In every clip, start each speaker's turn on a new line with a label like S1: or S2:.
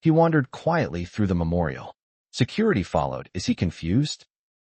S1: He wandered quietly through the memorial. Security followed. Is he confused?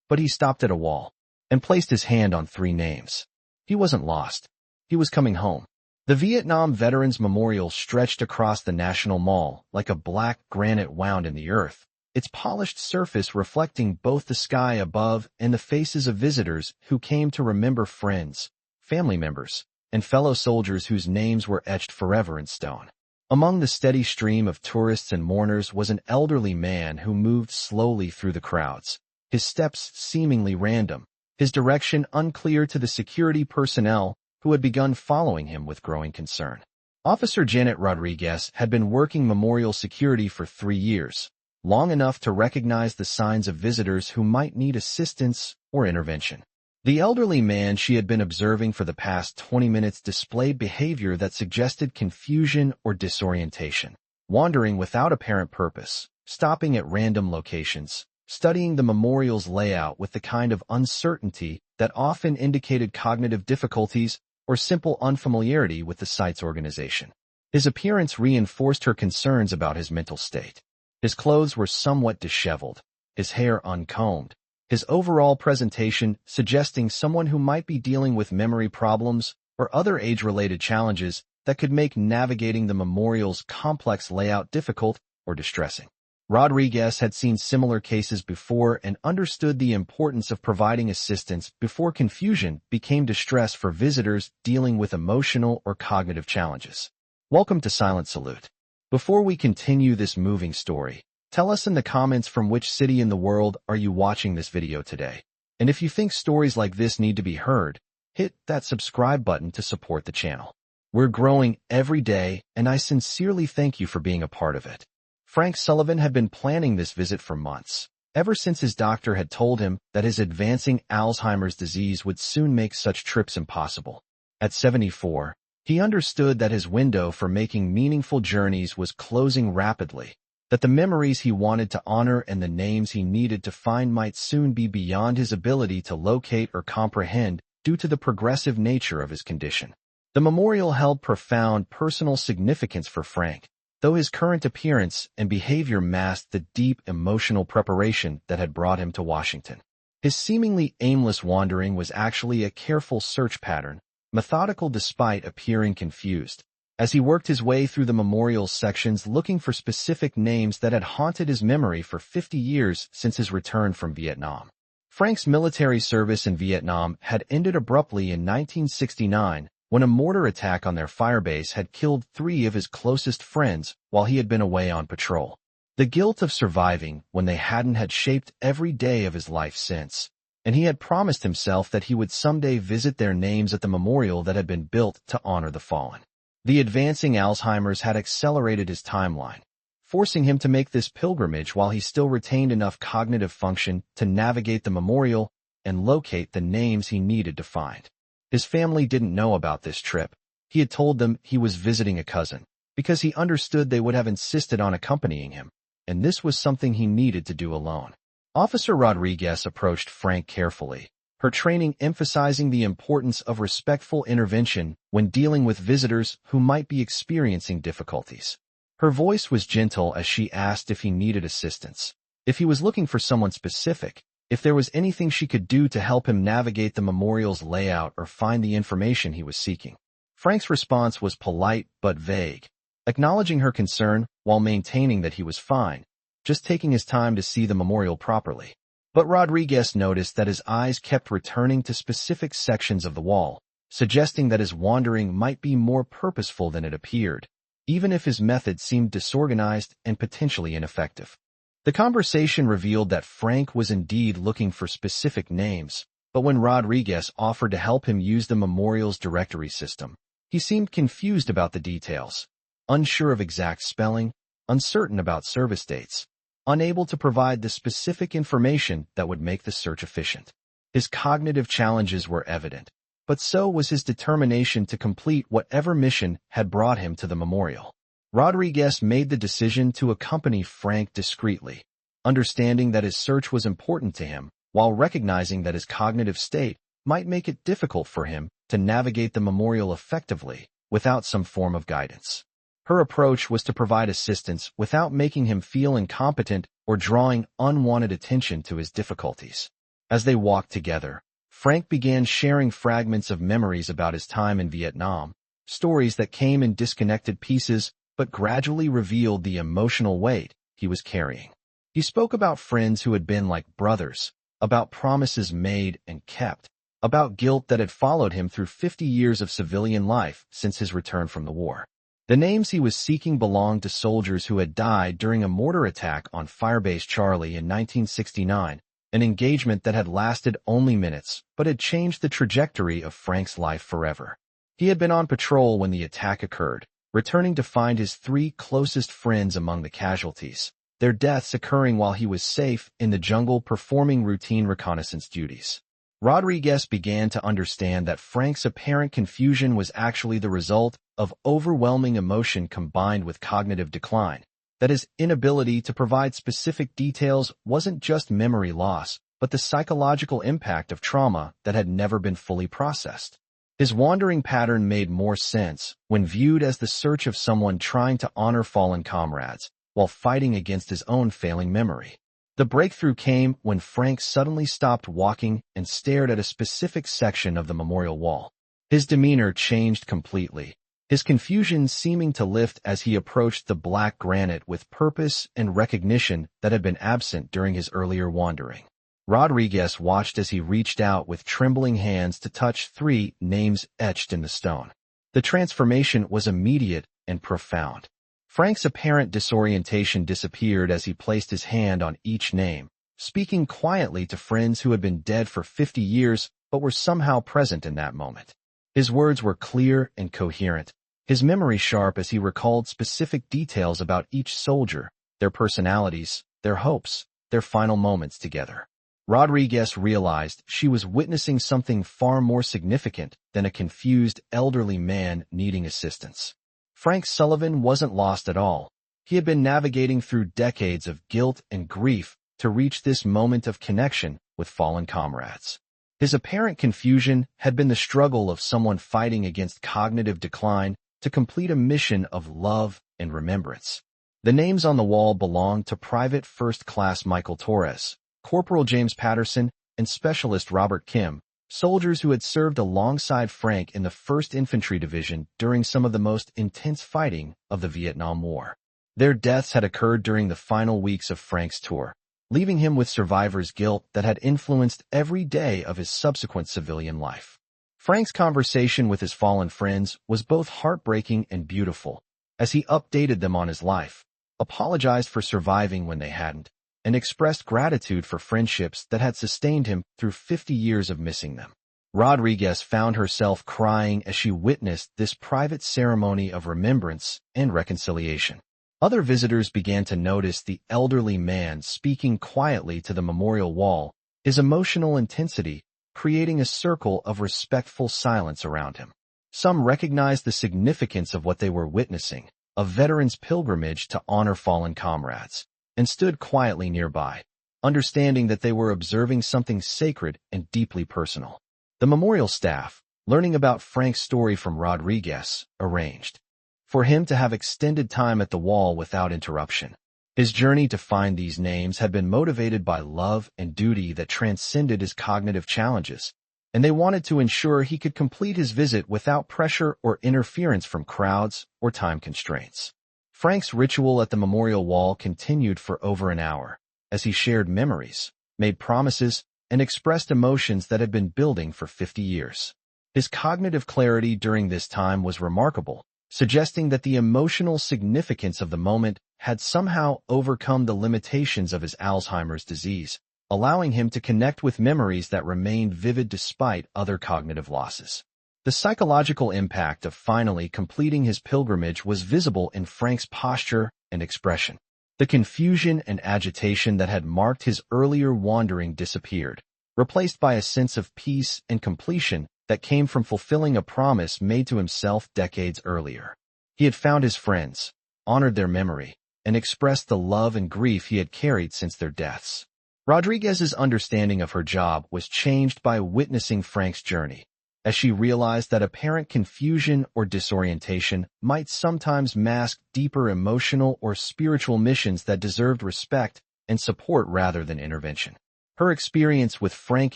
S1: But he stopped at a wall and placed his hand on 3 names. He wasn't lost. He was coming home. The Vietnam Veterans Memorial stretched across the National Mall like a black granite wound in the earth, its polished surface reflecting both the sky above and the faces of visitors who came to remember friends, family members, and fellow soldiers whose names were etched forever in stone. Among the steady stream of tourists and mourners was an elderly man who moved slowly through the crowds, his steps seemingly random, his direction unclear to the security personnel who had begun following him with growing concern. Officer Janet Rodriguez had been working memorial security for 3 years, long enough to recognize the signs of visitors who might need assistance or intervention. The elderly man she had been observing for the past 20 minutes displayed behavior that suggested confusion or disorientation, wandering without apparent purpose, stopping at random locations, studying the memorial's layout with the kind of uncertainty that often indicated cognitive difficulties or simple unfamiliarity with the site's organization. His appearance reinforced her concerns about his mental state. His clothes were somewhat disheveled, his hair uncombed, his overall presentation suggesting someone who might be dealing with memory problems or other age-related challenges that could make navigating the memorial's complex layout difficult or distressing. Rodriguez had seen similar cases before and understood the importance of providing assistance before confusion became distress for visitors dealing with emotional or cognitive challenges. Welcome to Silent Salute. Before we continue this moving story, tell us in the comments from which city in the world are you watching this video today. And if you think stories like this need to be heard, hit that subscribe button to support the channel. We're growing every day, and I sincerely thank you for being a part of it. Frank Sullivan had been planning this visit for months, ever since his doctor had told him that his advancing Alzheimer's disease would soon make such trips impossible. At 74, he understood that his window for making meaningful journeys was closing rapidly, that the memories he wanted to honor and the names he needed to find might soon be beyond his ability to locate or comprehend due to the progressive nature of his condition. The memorial held profound personal significance for Frank, though his current appearance and behavior masked the deep emotional preparation that had brought him to Washington. His seemingly aimless wandering was actually a careful search pattern, methodical despite appearing confused, as he worked his way through the memorial's sections looking for specific names that had haunted his memory for 50 years since his return from Vietnam. Frank's military service in Vietnam had ended abruptly in 1969, when a mortar attack on their firebase had killed 3 of his closest friends while he had been away on patrol. The guilt of surviving when they hadn't had shaped every day of his life since, and he had promised himself that he would someday visit their names at the memorial that had been built to honor the fallen. The advancing Alzheimer's had accelerated his timeline, forcing him to make this pilgrimage while he still retained enough cognitive function to navigate the memorial and locate the names he needed to find. His family didn't know about this trip. He had told them he was visiting a cousin, because he understood they would have insisted on accompanying him, and this was something he needed to do alone. Officer Rodriguez approached Frank carefully, her training emphasizing the importance of respectful intervention when dealing with visitors who might be experiencing difficulties. Her voice was gentle as she asked if he needed assistance, if he was looking for someone specific, if there was anything she could do to help him navigate the memorial's layout or find the information he was seeking. Frank's response was polite but vague, acknowledging her concern while maintaining that he was fine, just taking his time to see the memorial properly. But Rodriguez noticed that his eyes kept returning to specific sections of the wall, suggesting that his wandering might be more purposeful than it appeared, even if his method seemed disorganized and potentially ineffective. The conversation revealed that Frank was indeed looking for specific names, but when Rodriguez offered to help him use the memorial's directory system, he seemed confused about the details, unsure of exact spelling, uncertain about service dates, unable to provide the specific information that would make the search efficient. His cognitive challenges were evident, but so was his determination to complete whatever mission had brought him to the memorial. Rodriguez made the decision to accompany Frank discreetly, understanding that his search was important to him, while recognizing that his cognitive state might make it difficult for him to navigate the memorial effectively without some form of guidance. Her approach was to provide assistance without making him feel incompetent or drawing unwanted attention to his difficulties. As they walked together, Frank began sharing fragments of memories about his time in Vietnam, stories that came in disconnected pieces but gradually revealed the emotional weight he was carrying. He spoke about friends who had been like brothers, about promises made and kept, about guilt that had followed him through 50 years of civilian life since his return from the war. The names he was seeking belonged to soldiers who had died during a mortar attack on Firebase Charlie in 1969, an engagement that had lasted only minutes but had changed the trajectory of Frank's life forever. He had been on patrol when the attack occurred, returning to find his 3 closest friends among the casualties, their deaths occurring while he was safe in the jungle performing routine reconnaissance duties. Rodriguez began to understand that Frank's apparent confusion was actually the result of overwhelming emotion combined with cognitive decline, that his inability to provide specific details wasn't just memory loss, but the psychological impact of trauma that had never been fully processed. His wandering pattern made more sense when viewed as the search of someone trying to honor fallen comrades while fighting against his own failing memory. The breakthrough came when Frank suddenly stopped walking and stared at a specific section of the memorial wall. His demeanor changed completely, his confusion seeming to lift as he approached the black granite with purpose and recognition that had been absent during his earlier wandering. Rodriguez watched as he reached out with trembling hands to touch 3 names etched in the stone. The transformation was immediate and profound. Frank's apparent disorientation disappeared as he placed his hand on each name, speaking quietly to friends who had been dead for 50 years but were somehow present in that moment. His words were clear and coherent, his memory sharp as he recalled specific details about each soldier, their personalities, their hopes, their final moments together. Rodriguez realized she was witnessing something far more significant than a confused elderly man needing assistance. Frank Sullivan wasn't lost at all. He had been navigating through decades of guilt and grief to reach this moment of connection with fallen comrades. His apparent confusion had been the struggle of someone fighting against cognitive decline to complete a mission of love and remembrance. The names on the wall belonged to Private First Class Michael Torres, Corporal James Patterson, and Specialist Robert Kim, soldiers who had served alongside Frank in the 1st Infantry Division during some of the most intense fighting of the Vietnam War. Their deaths had occurred during the final weeks of Frank's tour, leaving him with survivor's guilt that had influenced every day of his subsequent civilian life. Frank's conversation with his fallen friends was both heartbreaking and beautiful, as he updated them on his life, apologized for surviving when they hadn't, and expressed gratitude for friendships that had sustained him through 50 years of missing them. Rodriguez found herself crying as she witnessed this private ceremony of remembrance and reconciliation. Other visitors began to notice the elderly man speaking quietly to the memorial wall, his emotional intensity creating a circle of respectful silence around him. Some recognized the significance of what they were witnessing, a veteran's pilgrimage to honor fallen comrades, and stood quietly nearby, understanding that they were observing something sacred and deeply personal. The memorial staff, learning about Frank's story from Rodriguez, arranged for him to have extended time at the wall without interruption. His journey to find these names had been motivated by love and duty that transcended his cognitive challenges, and they wanted to ensure he could complete his visit without pressure or interference from crowds or time constraints. Frank's ritual at the memorial wall continued for over an hour, as he shared memories, made promises, and expressed emotions that had been building for 50 years. His cognitive clarity during this time was remarkable, suggesting that the emotional significance of the moment had somehow overcome the limitations of his Alzheimer's disease, allowing him to connect with memories that remained vivid despite other cognitive losses. The psychological impact of finally completing his pilgrimage was visible in Frank's posture and expression. The confusion and agitation that had marked his earlier wandering disappeared, replaced by a sense of peace and completion that came from fulfilling a promise made to himself decades earlier. He had found his friends, honored their memory, and expressed the love and grief he had carried since their deaths. Rodriguez's understanding of her job was changed by witnessing Frank's journey. as she realized that apparent confusion or disorientation might sometimes mask deeper emotional or spiritual missions that deserved respect and support rather than intervention. Her experience with Frank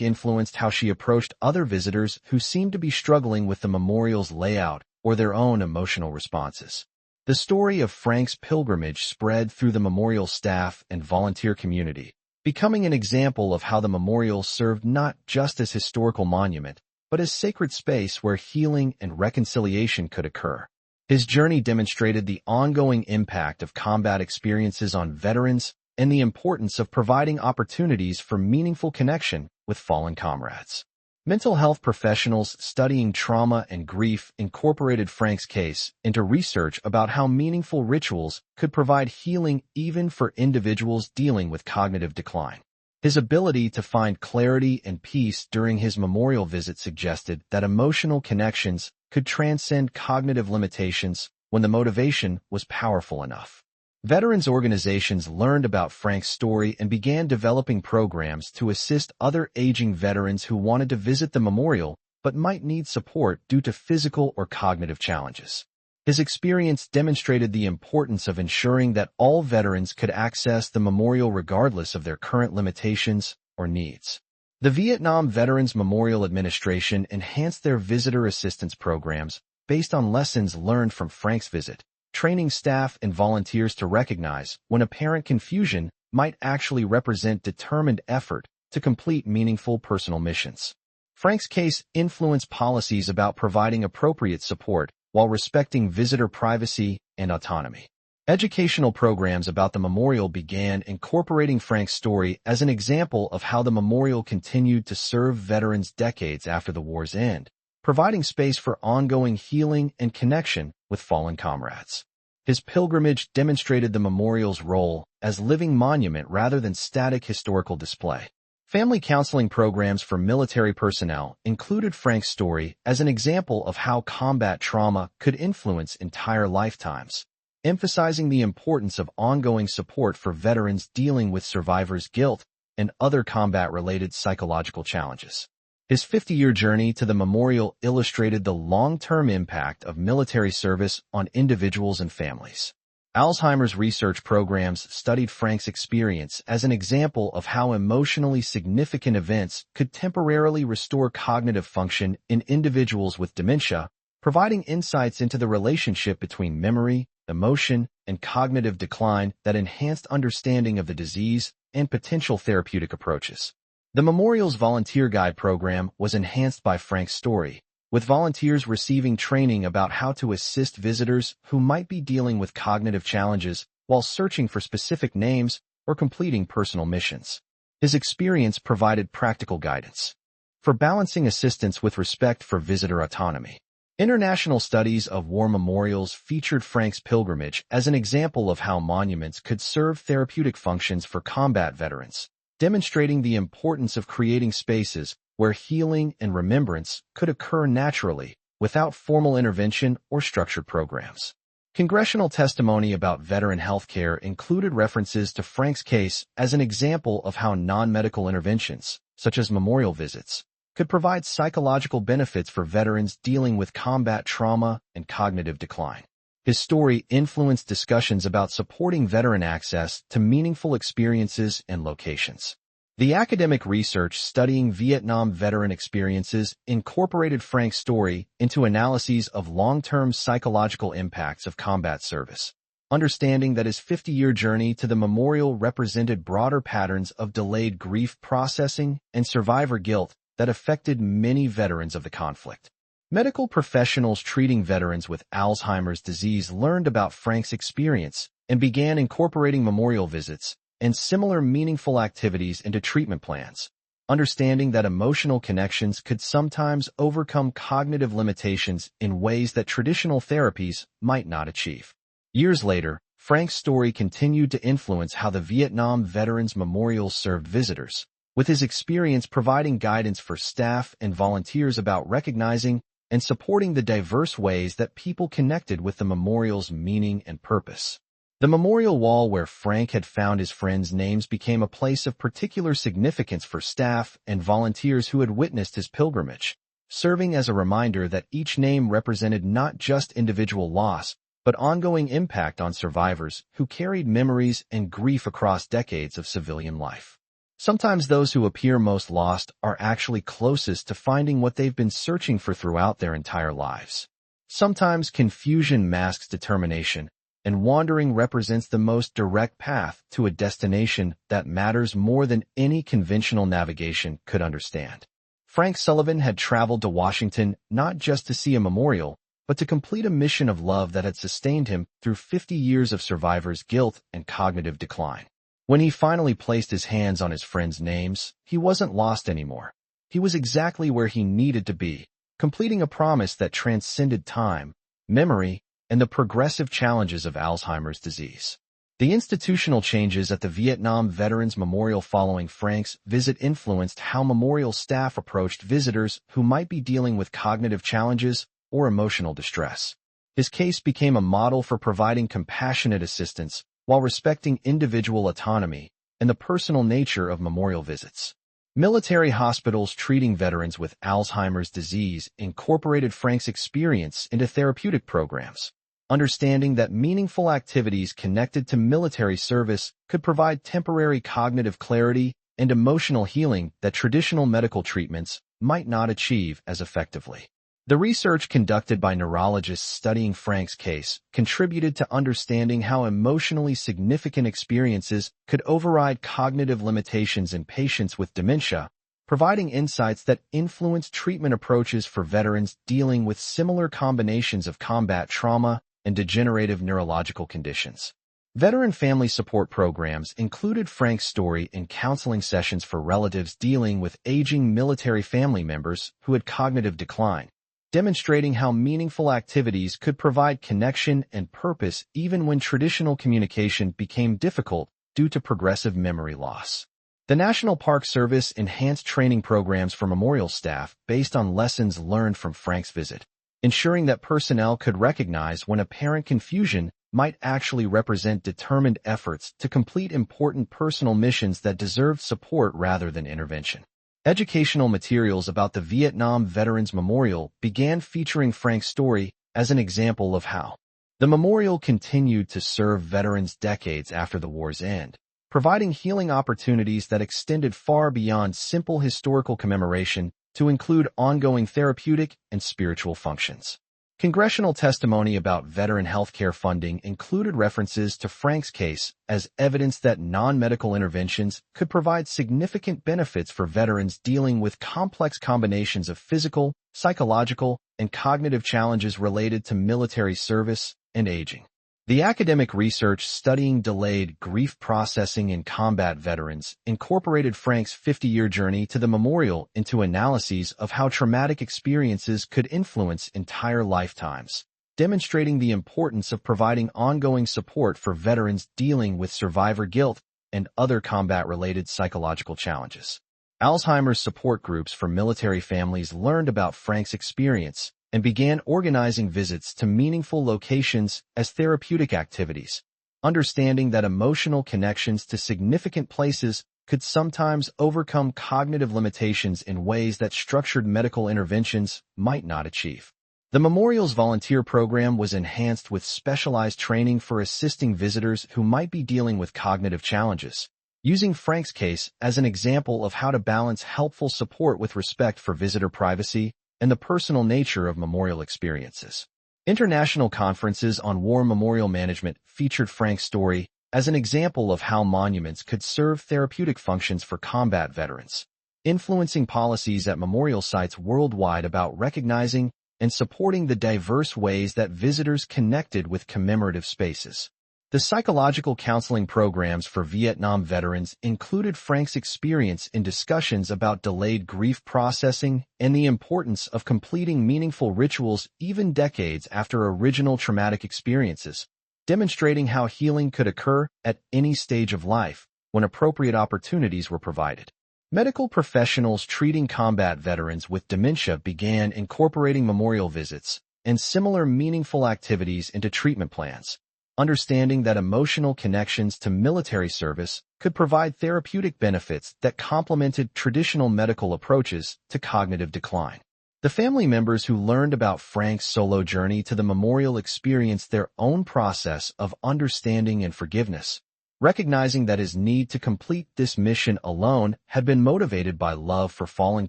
S1: influenced how she approached other visitors who seemed to be struggling with the memorial's layout or their own emotional responses. The story of Frank's pilgrimage spread through the memorial staff and volunteer community, becoming an example of how the memorial served not just as historical monument, but as sacred space where healing and reconciliation could occur. His journey demonstrated the ongoing impact of combat experiences on veterans and the importance of providing opportunities for meaningful connection with fallen comrades. Mental health professionals studying trauma and grief incorporated Frank's case into research about how meaningful rituals could provide healing even for individuals dealing with cognitive decline. His ability to find clarity and peace during his memorial visit suggested that emotional connections could transcend cognitive limitations when the motivation was powerful enough. Veterans organizations learned about Frank's story and began developing programs to assist other aging veterans who wanted to visit the memorial but might need support due to physical or cognitive challenges. His experience demonstrated the importance of ensuring that all veterans could access the memorial regardless of their current limitations or needs. The Vietnam Veterans Memorial Administration enhanced their visitor assistance programs based on lessons learned from Frank's visit, training staff and volunteers to recognize when apparent confusion might actually represent determined effort to complete meaningful personal missions. Frank's case influenced policies about providing appropriate support while respecting visitor privacy and autonomy. Educational programs about the memorial began incorporating Frank's story as an example of how the memorial continued to serve veterans decades after the war's end, providing space for ongoing healing and connection with fallen comrades. His pilgrimage demonstrated the memorial's role as living monument rather than static historical display. Family counseling programs for military personnel included Frank's story as an example of how combat trauma could influence entire lifetimes, emphasizing the importance of ongoing support for veterans dealing with survivors' guilt and other combat-related psychological challenges. His 50-year journey to the memorial illustrated the long-term impact of military service on individuals and families. Alzheimer's research programs studied Frank's experience as an example of how emotionally significant events could temporarily restore cognitive function in individuals with dementia, providing insights into the relationship between memory, emotion, and cognitive decline that enhanced understanding of the disease and potential therapeutic approaches. The Memorial's Volunteer Guide program was enhanced by Frank's story, with volunteers receiving training about how to assist visitors who might be dealing with cognitive challenges while searching for specific names or completing personal missions. His experience provided practical guidance for balancing assistance with respect for visitor autonomy. International studies of war memorials featured Frank's pilgrimage as an example of how monuments could serve therapeutic functions for combat veterans, demonstrating the importance of creating spaces where healing and remembrance could occur naturally without formal intervention or structured programs. Congressional testimony about veteran health care included references to Frank's case as an example of how non-medical interventions, such as memorial visits, could provide psychological benefits for veterans dealing with combat trauma and cognitive decline. His story influenced discussions about supporting veteran access to meaningful experiences and locations. The academic research studying Vietnam veteran experiences incorporated Frank's story into analyses of long-term psychological impacts of combat service, understanding that his 50-year journey to the memorial represented broader patterns of delayed grief processing and survivor guilt that affected many veterans of the conflict. Medical professionals treating veterans with Alzheimer's disease learned about Frank's experience and began incorporating memorial visits and similar meaningful activities into treatment plans, understanding that emotional connections could sometimes overcome cognitive limitations in ways that traditional therapies might not achieve. Years later, Frank's story continued to influence how the Vietnam Veterans Memorial served visitors, with his experience providing guidance for staff and volunteers about recognizing and supporting the diverse ways that people connected with the memorial's meaning and purpose. The memorial wall where Frank had found his friends' names became a place of particular significance for staff and volunteers who had witnessed his pilgrimage, serving as a reminder that each name represented not just individual loss, but ongoing impact on survivors who carried memories and grief across decades of civilian life. Sometimes those who appear most lost are actually closest to finding what they've been searching for throughout their entire lives. Sometimes confusion masks determination, and wandering represents the most direct path to a destination that matters more than any conventional navigation could understand. Frank Sullivan had traveled to Washington not just to see a memorial, but to complete a mission of love that had sustained him through 50 years of survivors' guilt and cognitive decline. When he finally placed his hands on his friends' names, he wasn't lost anymore. He was exactly where he needed to be, completing a promise that transcended time, memory, and the progressive challenges of Alzheimer's disease. The institutional changes at the Vietnam Veterans Memorial following Frank's visit influenced how memorial staff approached visitors who might be dealing with cognitive challenges or emotional distress. His case became a model for providing compassionate assistance while respecting individual autonomy and the personal nature of memorial visits. Military hospitals treating veterans with Alzheimer's disease incorporated Frank's experience into therapeutic programs, understanding that meaningful activities connected to military service could provide temporary cognitive clarity and emotional healing that traditional medical treatments might not achieve as effectively. The research conducted by neurologists studying Frank's case contributed to understanding how emotionally significant experiences could override cognitive limitations in patients with dementia, providing insights that influence treatment approaches for veterans dealing with similar combinations of combat trauma and degenerative neurological conditions. Veteran family support programs included Frank's story in counseling sessions for relatives dealing with aging military family members who had cognitive decline, demonstrating how meaningful activities could provide connection and purpose even when traditional communication became difficult due to progressive memory loss. The National Park Service enhanced training programs for memorial staff based on lessons learned from Frank's visit, ensuring that personnel could recognize when apparent confusion might actually represent determined efforts to complete important personal missions that deserved support rather than intervention. Educational materials about the Vietnam Veterans Memorial began featuring Frank's story as an example of how the memorial continued to serve veterans decades after the war's end, providing healing opportunities that extended far beyond simple historical commemoration to include ongoing therapeutic and spiritual functions. Congressional testimony about veteran healthcare funding included references to Frank's case as evidence that non-medical interventions could provide significant benefits for veterans dealing with complex combinations of physical, psychological, and cognitive challenges related to military service and aging. The academic research studying delayed grief processing in combat veterans incorporated Frank's 50-year journey to the memorial into analyses of how traumatic experiences could influence entire lifetimes, demonstrating the importance of providing ongoing support for veterans dealing with survivor guilt and other combat-related psychological challenges. Alzheimer's support groups for military families learned about Frank's experience and began organizing visits to meaningful locations as therapeutic activities, understanding that emotional connections to significant places could sometimes overcome cognitive limitations in ways that structured medical interventions might not achieve. The memorial's volunteer program was enhanced with specialized training for assisting visitors who might be dealing with cognitive challenges, using Frank's case as an example of how to balance helpful support with respect for visitor privacy and the personal nature of memorial experiences. International conferences on war memorial management featured Frank's story as an example of how monuments could serve therapeutic functions for combat veterans, influencing policies at memorial sites worldwide about recognizing and supporting the diverse ways that visitors connected with commemorative spaces. The psychological counseling programs for Vietnam veterans included Frank's experience in discussions about delayed grief processing and the importance of completing meaningful rituals even decades after original traumatic experiences, demonstrating how healing could occur at any stage of life when appropriate opportunities were provided. Medical professionals treating combat veterans with dementia began incorporating memorial visits and similar meaningful activities into treatment plans, understanding that emotional connections to military service could provide therapeutic benefits that complemented traditional medical approaches to cognitive decline. The family members who learned about Frank's solo journey to the memorial experienced their own process of understanding and forgiveness, recognizing that his need to complete this mission alone had been motivated by love for fallen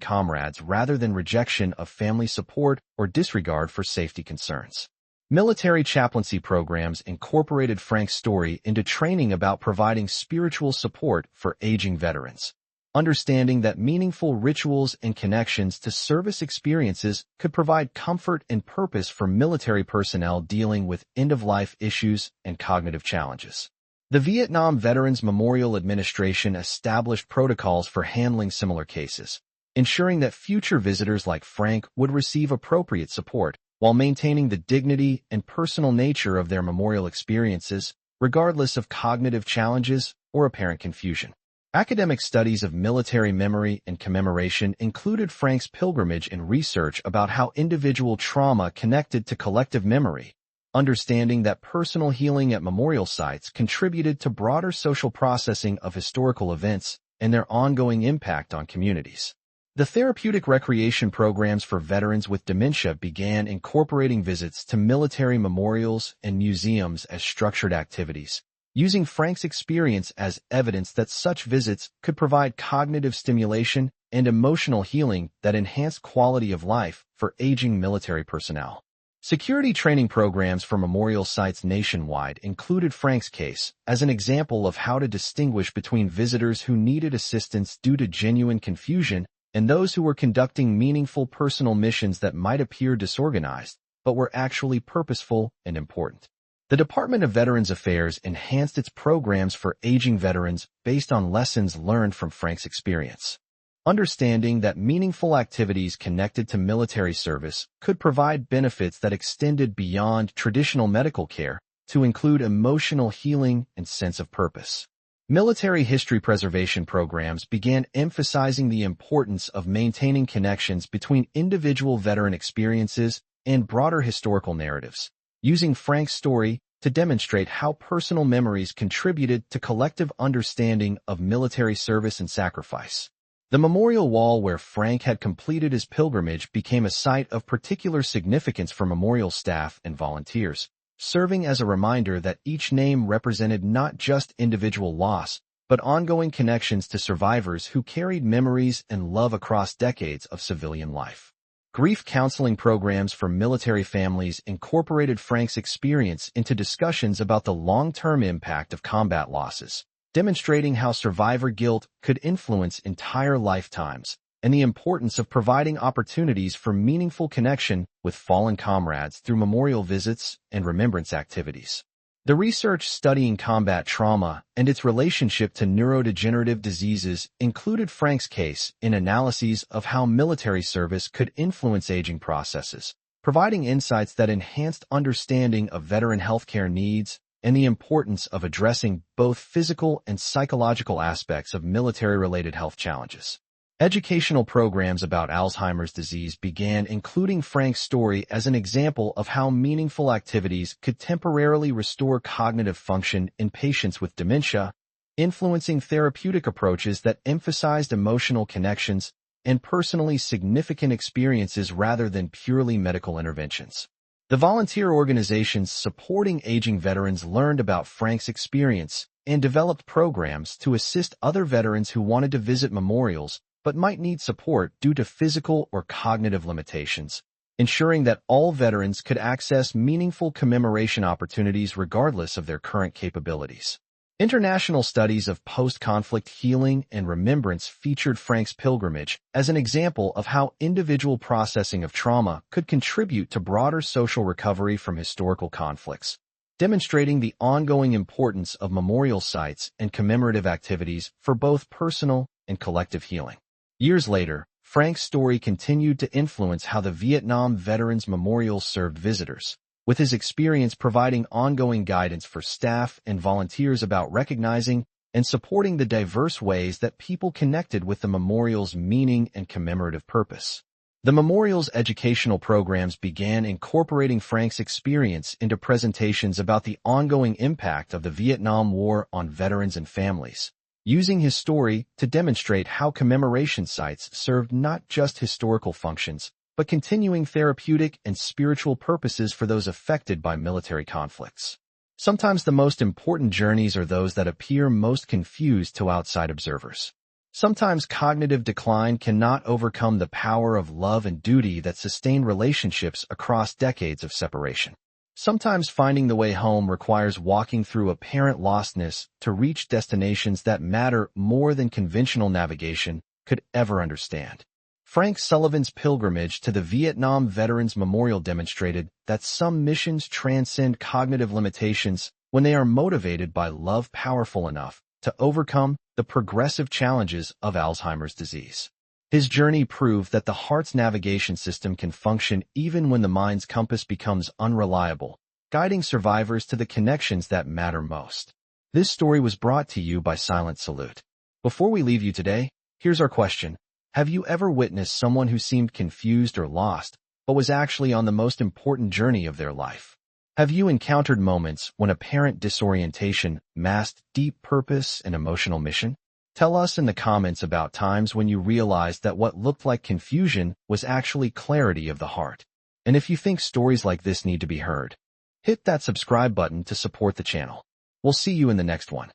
S1: comrades rather than rejection of family support or disregard for safety concerns. Military chaplaincy programs incorporated Frank's story into training about providing spiritual support for aging veterans, understanding that meaningful rituals and connections to service experiences could provide comfort and purpose for military personnel dealing with end-of-life issues and cognitive challenges. The Vietnam Veterans Memorial Administration established protocols for handling similar cases, ensuring that future visitors like Frank would receive appropriate support while maintaining the dignity and personal nature of their memorial experiences, regardless of cognitive challenges or apparent confusion. Academic studies of military memory and commemoration included Frank's pilgrimage and research about how individual trauma connected to collective memory, understanding that personal healing at memorial sites contributed to broader social processing of historical events and their ongoing impact on communities. The therapeutic recreation programs for veterans with dementia began incorporating visits to military memorials and museums as structured activities, using Frank's experience as evidence that such visits could provide cognitive stimulation and emotional healing that enhanced quality of life for aging military personnel. Security training programs for memorial sites nationwide included Frank's case as an example of how to distinguish between visitors who needed assistance due to genuine confusion and those who were conducting meaningful personal missions that might appear disorganized, but were actually purposeful and important. The Department of Veterans Affairs enhanced its programs for aging veterans based on lessons learned from Frank's experience, understanding that meaningful activities connected to military service could provide benefits that extended beyond traditional medical care to include emotional healing and sense of purpose. Military history preservation programs began emphasizing the importance of maintaining connections between individual veteran experiences and broader historical narratives, using Frank's story to demonstrate how personal memories contributed to collective understanding of military service and sacrifice. The memorial wall where Frank had completed his pilgrimage became a site of particular significance for memorial staff and volunteers, serving as a reminder that each name represented not just individual loss, but ongoing connections to survivors who carried memories and love across decades of civilian life. Grief counseling programs for military families incorporated Frank's experience into discussions about the long-term impact of combat losses, demonstrating how survivor guilt could influence entire lifetimes and the importance of providing opportunities for meaningful connection with fallen comrades through memorial visits and remembrance activities. The research studying combat trauma and its relationship to neurodegenerative diseases included Frank's case in analyses of how military service could influence aging processes, providing insights that enhanced understanding of veteran healthcare needs and the importance of addressing both physical and psychological aspects of military-related health challenges. Educational programs about Alzheimer's disease began including Frank's story as an example of how meaningful activities could temporarily restore cognitive function in patients with dementia, influencing therapeutic approaches that emphasized emotional connections and personally significant experiences rather than purely medical interventions. The volunteer organizations supporting aging veterans learned about Frank's experience and developed programs to assist other veterans who wanted to visit memorials but might need support due to physical or cognitive limitations, ensuring that all veterans could access meaningful commemoration opportunities regardless of their current capabilities. International studies of post-conflict healing and remembrance featured Frank's pilgrimage as an example of how individual processing of trauma could contribute to broader social recovery from historical conflicts, demonstrating the ongoing importance of memorial sites and commemorative activities for both personal and collective healing. Years later, Frank's story continued to influence how the Vietnam Veterans Memorial served visitors, with his experience providing ongoing guidance for staff and volunteers about recognizing and supporting the diverse ways that people connected with the memorial's meaning and commemorative purpose. The memorial's educational programs began incorporating Frank's experience into presentations about the ongoing impact of the Vietnam War on veterans and families, using his story to demonstrate how commemoration sites served not just historical functions, but continuing therapeutic and spiritual purposes for those affected by military conflicts. Sometimes the most important journeys are those that appear most confused to outside observers. Sometimes cognitive decline cannot overcome the power of love and duty that sustain relationships across decades of separation. Sometimes finding the way home requires walking through apparent lostness to reach destinations that matter more than conventional navigation could ever understand. Frank Sullivan's pilgrimage to the Vietnam Veterans Memorial demonstrated that some missions transcend cognitive limitations when they are motivated by love powerful enough to overcome the progressive challenges of Alzheimer's disease. His journey proved that the heart's navigation system can function even when the mind's compass becomes unreliable, guiding survivors to the connections that matter most. This story was brought to you by Silent Salute. Before we leave you today, here's our question. Have you ever witnessed someone who seemed confused or lost, but was actually on the most important journey of their life? Have you encountered moments when apparent disorientation masked deep purpose and emotional mission? Tell us in the comments about times when you realized that what looked like confusion was actually clarity of the heart. And if you think stories like this need to be heard, hit that subscribe button to support the channel. We'll see you in the next one.